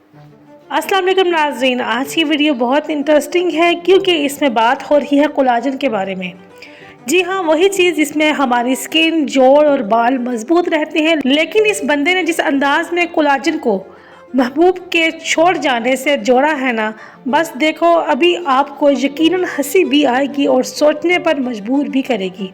अस्सलाम वालेकुम नाज़रीन, आज की वीडियो बहुत इंटरेस्टिंग है क्योंकि इसमें बात हो रही है कोलाजन के बारे में। जी हाँ, वही चीज़ जिसमें हमारी स्किन, जोड़ और बाल मजबूत रहते हैं। लेकिन इस बंदे ने जिस अंदाज में कोलाजन को महबूब के छोड़ जाने से जोड़ा है ना, बस देखो अभी आपको यकीनन हंसी भी आएगी और सोचने पर मजबूर भी करेगी।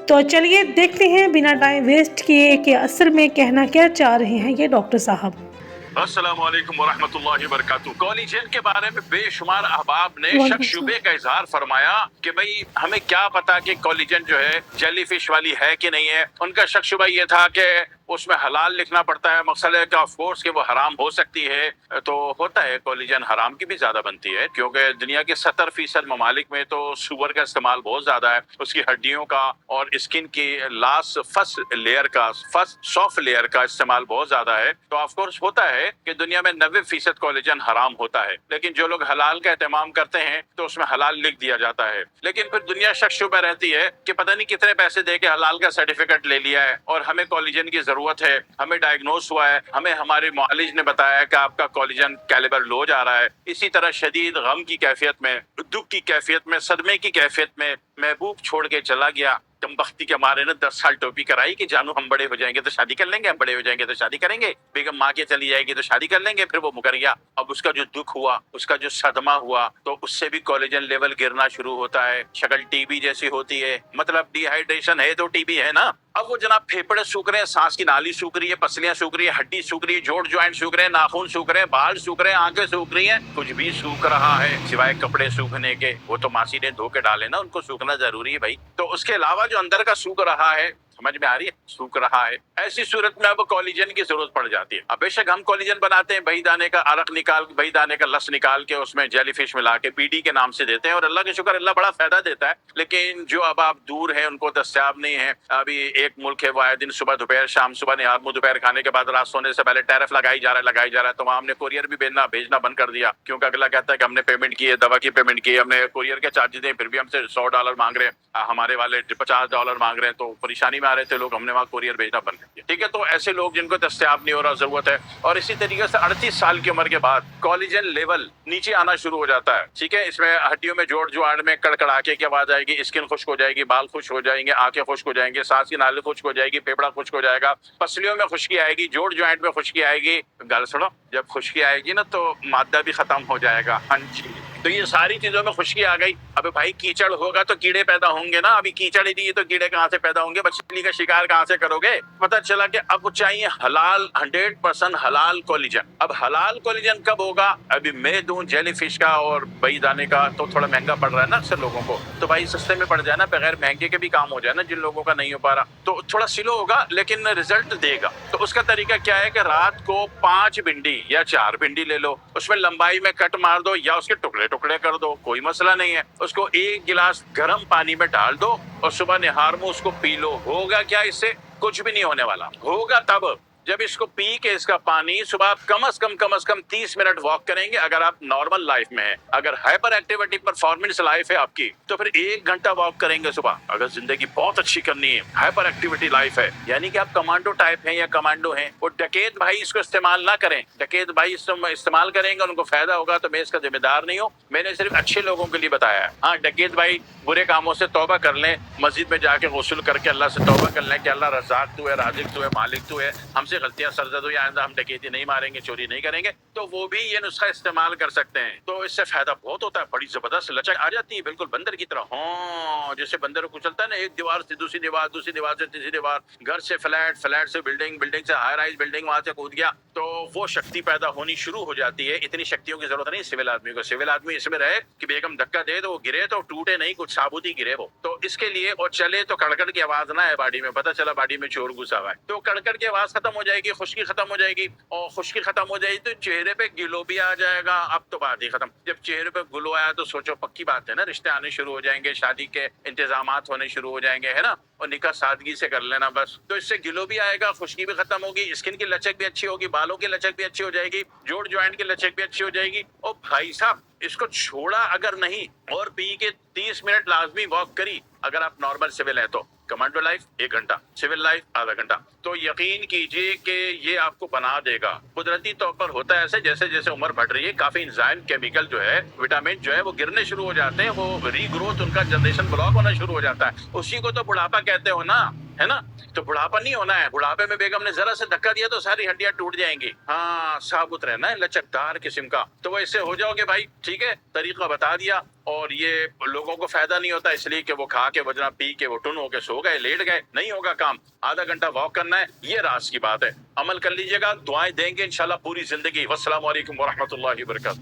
तो चलिए देखते हैं बिना टाइम वेस्ट किए कि असल में कहना क्या चाह रहे हैं ये डॉक्टर साहब। अस्सलामुअलैकुम वरहमतुल्लाहि वबरकातुहू। कॉलेजन के बारे में बेशुमार अहबाब ने शक शुबे का इजहार फरमाया कि भाई हमें क्या पता कि कॉलेजन जो है जेली फिश वाली है कि नहीं है। उनका शक शुबा ये था कि उसमें हलाल लिखना पड़ता है। मकसद है कि ऑफ कोर्स कि वो हराम हो सकती है, तो होता है कॉलेजन हराम की भी ज्यादा बनती है क्योंकि दुनिया के 70% ममालिक में तो सुअर का इस्तेमाल बहुत ज्यादा है। उसकी हड्डियों का और स्किन की लास्ट फर्स्ट लेयर का सॉफ्ट लेयर का इस्तेमाल बहुत ज्यादा है। तो ऑफ कोर्स होता है कि दुनिया में 90% कॉलेजन हराम होता है, लेकिन जो लोग हलाल का एहतमाम करते हैं तो उसमें हलाल लिख दिया जाता है। लेकिन फिर दुनिया शक शुबा रहती है कि पता नहीं कितने पैसे दे के हलाल का सर्टिफिकेट ले लिया है और हमें कॉलेजन की जरूरत है, हमें डायग्नोस हुआ है, हमें हमारे मुआलिज ने बताया कि आपका कॉलेजन कैलिबर लो जा रहा है। इसी तरह शदीद गम की कैफियत में, दुख की कैफियत में, सदमे की कैफियत में महबूब छोड़ के चला गया। बख्ती के मारे ने 10 साल टोपी कराई कि जानू हम बड़े हो जाएंगे तो शादी कर लेंगे, हम बड़े हो जाएंगे तो शादी करेंगे, बेगम माँ के चली जाएगी तो शादी कर लेंगे। फिर वो मुकर गया। अब उसका जो दुख हुआ, उसका जो सदमा हुआ, तो उससे भी कॉलेजन लेवल गिरना शुरू होता है। शक्ल टीबी जैसी होती है, मतलब डिहाइड्रेशन है तो टीबी है ना। अब वो जनाब फेफड़े सूख रहे हैं, सांस की नाली सूख रही है, पसलियां सूख रही है, हड्डी सूख रही है, जोड़ ज्वाइंट सूख रहे हैं, नाखून सूख रहे हैं, बाल सूख रहे हैं, आंखें सूख रही हैं, कुछ भी सूख रहा है सिवाय कपड़े सूखने के। वो तो मासी ने धो के डाले ना, उनको सूखना जरूरी है भाई। तो उसके अलावा जो अंदर का सूख रहा है, समझ में आ रही है, सूख रहा है। ऐसी सूरत में अब कॉलेजन की जरूरत पड़ जाती है। अब बेशक हम कॉलेजन बनाते हैं, बही दाने का अरक निकाल, बही दाने का लस निकाल के उसमें जेलीफिश मिला के पीडी के नाम से देते हैं और अल्लाह के शुक्र अल्लाह बड़ा फायदा देता है। लेकिन जो अब आप दूर हैं, उनको दस्तियाब नहीं है। अभी एक मुल्क है वो आए दिन सुबह दोपहर शाम, सुबह निहार मुंह दोपहर खाने के बाद रात सोने से पहले टैरिफ लगाई जा रहा है। तो वहाँ हमने कोरियर भी भेजना बंद कर दिया क्योंकि अगला कहता है कि हमने पेमेंट की है, दवा की पेमेंट की है, हमने कोरियर के चार्जेस दिए, फिर भी हमसे $100 मांग रहे हैं, हमारे वाले $50 मांग रहे हैं। तो परेशानी में आ रहे थे लोग, हमने वहाँ कोरियर भेजना बंद कर दिया। ठीक है, तो ऐसे लोग जिनको दस्तियाब नहीं हो रहा, जरूरत है। और इसी तरीके से 38 साल की उम्र के बाद कॉलेजन लेवल नीचे आना शुरू हो जाता है। ठीक है, इसमें हड्डियों में जोड़ जुआड़ में कड़कड़ाके की आवाज आएगी, स्किन खुश्क हो जाएगी, बाल खुश्क हो जाएंगे, आंखें खुश्क हो जाएंगे, सांस की नाली खुश्क हो जाएगी, फेफड़ा खुश्क हो जाएगा, पसलियों में खुश्की आएगी, जोड़ ज्वाइंट में खुश्की आएगी। गल सुनो, जब खुश्की आएगी ना तो मादा भी खत्म हो जाएगा। हाँ जी, तो ये सारी चीजों में खुश्की आ गई। अबे भाई कीचड़ होगा तो कीड़े पैदा होंगे ना, अभी कीचड़ ही नहीं है तो कीड़े कहाँ से पैदा होंगे? मछली का शिकार कहाँ से करोगे? पता चला कि अब चाहिए हलाल, 100% हलाल कॉलेजन। अब हलाल कॉलेजन कब होगा? अभी मैं दूं जेलीफिश का और बही दाने का तो थोड़ा महंगा पड़ रहा है ना अक्सर लोगों को, तो भाई सस्ते में पड़ जाए ना, बगैर महंगे के भी काम हो जाए ना, जिन लोगों का नहीं हो पा रहा। तो थोड़ा स्लो होगा लेकिन रिजल्ट देगा। तो उसका तरीका क्या है कि रात को 5 भिंडी या 4 भिंडी ले लो, उसमें लंबाई में कट मार दो या उसके टुकड़े टुकड़े कर दो, कोई मसला नहीं है। उसको 1 गिलास गर्म पानी में डाल दो और सुबह निहार में उसको पी लो। होगा क्या इससे? कुछ भी नहीं होने वाला। होगा तब जब इसको पी के इसका पानी सुबह आप कम से कम 30 मिनट वॉक करेंगे अगर आप नॉर्मल लाइफ में है। अगर हाइपर एक्टिविटी परफॉर्मेंस लाइफ है आपकी तो फिर 1 घंटा वॉक करेंगे सुबह। अगर जिंदगी बहुत अच्छी करनी है, हाइपर एक्टिविटी लाइफ है, यानी कि आप कमांडो टाइप हैं या कमांडो हैं, वो डकैत भाई इसको इस्तेमाल ना करें। डकैत भाई इसको इस्तेमाल करेंगे, उनको फायदा होगा तो मैं इसका जिम्मेदार नहीं हूँ। मैंने सिर्फ अच्छे लोगों के लिए बताया है। हाँ, डकैत भाई बुरे कामों से तौबा कर लें, मस्जिद में जाके गुस्ल करके अल्लाह से तौबा कर लें कि अल्लाह रज़ाक तू है, राज़िक तू है, मालिक तू है, हमसे गलतियां सरजद हुई, आइंदा हम डकैती नहीं मारेंगे, चोरी नहीं करेंगे। तो वो भी ये नुस्खा इस्तेमाल कर सकते हैं। तो इससे फायदा बहुत होता है, बड़ी जबरदस्त लचक आ जाती है, बिल्कुल बंदर की तरह। हाँ, जैसे बंदर को चलता है ना, एक दीवार से दूसरी दीवार, दूसरी दीवार से तीसरी दीवार, घर से फ्लैट, फ्लैट से बिल्डिंग, बिल्डिंग से हाई राइज बिल्डिंग, वहां से कूद गया, तो वो शक्ति पैदा होनी शुरू हो जाती है। इतनी शक्तियों की जरूरत नहीं सिविल आदमी को। सिविल आदमी इसमें रहे कि बेगम धक्का दे तो वो गिरे तो टूटे नहीं, कुछ साबुत ही गिरे वो। तो इसके लिए और चले तो कड़कड़ की आवाज ना है बॉडी में, पता चला बॉडी में चोर घुसा हुआ है, तो कड़कड़ की आवाज खत्म हो जाएगी, खुश्की खत्म हो जाएगी। और खुश्की खत्म हो जाएगी तो चेहरे पे ग्लो भी आ जाएगा। अब तो बात ही खत्म। जब चेहरे पे ग्लो आया तो सोचो पक्की बात है ना, रिश्ते आने शुरू हो जाएंगे, शादी के इंतजामात होने शुरू हो जाएंगे, है ना। और निकाह सादगी से कर लेना बस। तो इससे ग्लो भी आएगा, खुश्की भी खत्म होगी, स्किन की लचक भी अच्छी होगी, बालों की लचक भी अच्छी हो जाएगी, जोड़ ज्वाइंट की लचक भी अच्छी हो जाएगी। और भाई साहब इसको छोड़ा अगर नहीं और पी के 30 मिनट लाजमी वॉक करी, अगर आप नॉर्मल सिविल है तो کمانڈو لائف 1 گھنٹہ، سول لائف آدھا گھنٹہ. تو یقین کیجئے کہ یہ آپ کو بنا دے گا. قدرتی طور پر ہوتا ہے ایسے، جیسے جیسے عمر بڑھ رہی ہے کافی انزائم کیمیکل جو ہے وٹامن جو ہے وہ گرنے شروع ہو جاتے ہیں، وہ ری گروتھ ان کا جنریشن بلاک ہونا شروع ہو جاتا ہے. اسی کو تو بڑھاپا کہتے ہو نا، ہے نا. تو بڑھاپا نہیں ہونا ہے. بڑھاپے میں بیگم نے ذرا سے دھکا دیا تو ساری ہڈیاں ٹوٹ جائیں گی. ہاں ثابت رہنا ہے، لچکدار قسم کا. تو وہ اس سے ہو جاؤ گے بھائی. ٹھیک ہے، طریقہ بتا دیا. اور یہ لوگوں کو فائدہ نہیں ہوتا اس لیے کہ وہ کھا کے وجنا پی کے وہ ٹن ہو کے سو گئے، لیٹ گئے. نہیں ہوگا کام. آدھا گھنٹہ واک کرنا ہے، یہ راز کی بات ہے. عمل کر لیجئے گا، دعائیں دیں گے انشاءاللہ پوری زندگی. والسلام علیکم ورحمۃ اللہ وبرکاتہ.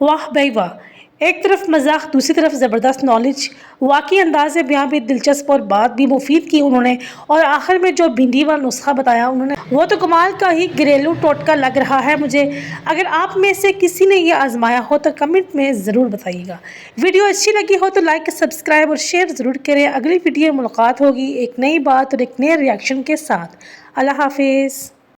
واہ بھائی واہ، ایک طرف مذاق دوسری طرف زبردست نالج. واقعی انداز بیاں بھی دلچسپ اور بات بھی مفید کی انہوں نے. اور آخر میں جو بھنڈی والا نسخہ بتایا انہوں نے وہ تو کمال کا ہی گھریلو ٹوٹکا لگ رہا ہے مجھے. اگر آپ میں سے کسی نے یہ آزمایا ہو تو کمنٹ میں ضرور بتائیے گا. ویڈیو اچھی لگی ہو تو لائک، سبسکرائب اور شیئر ضرور کریں. اگلی ویڈیو میں ملاقات ہوگی ایک نئی بات اور ایک نئے ریاکشن کے ساتھ. اللہ حافظ.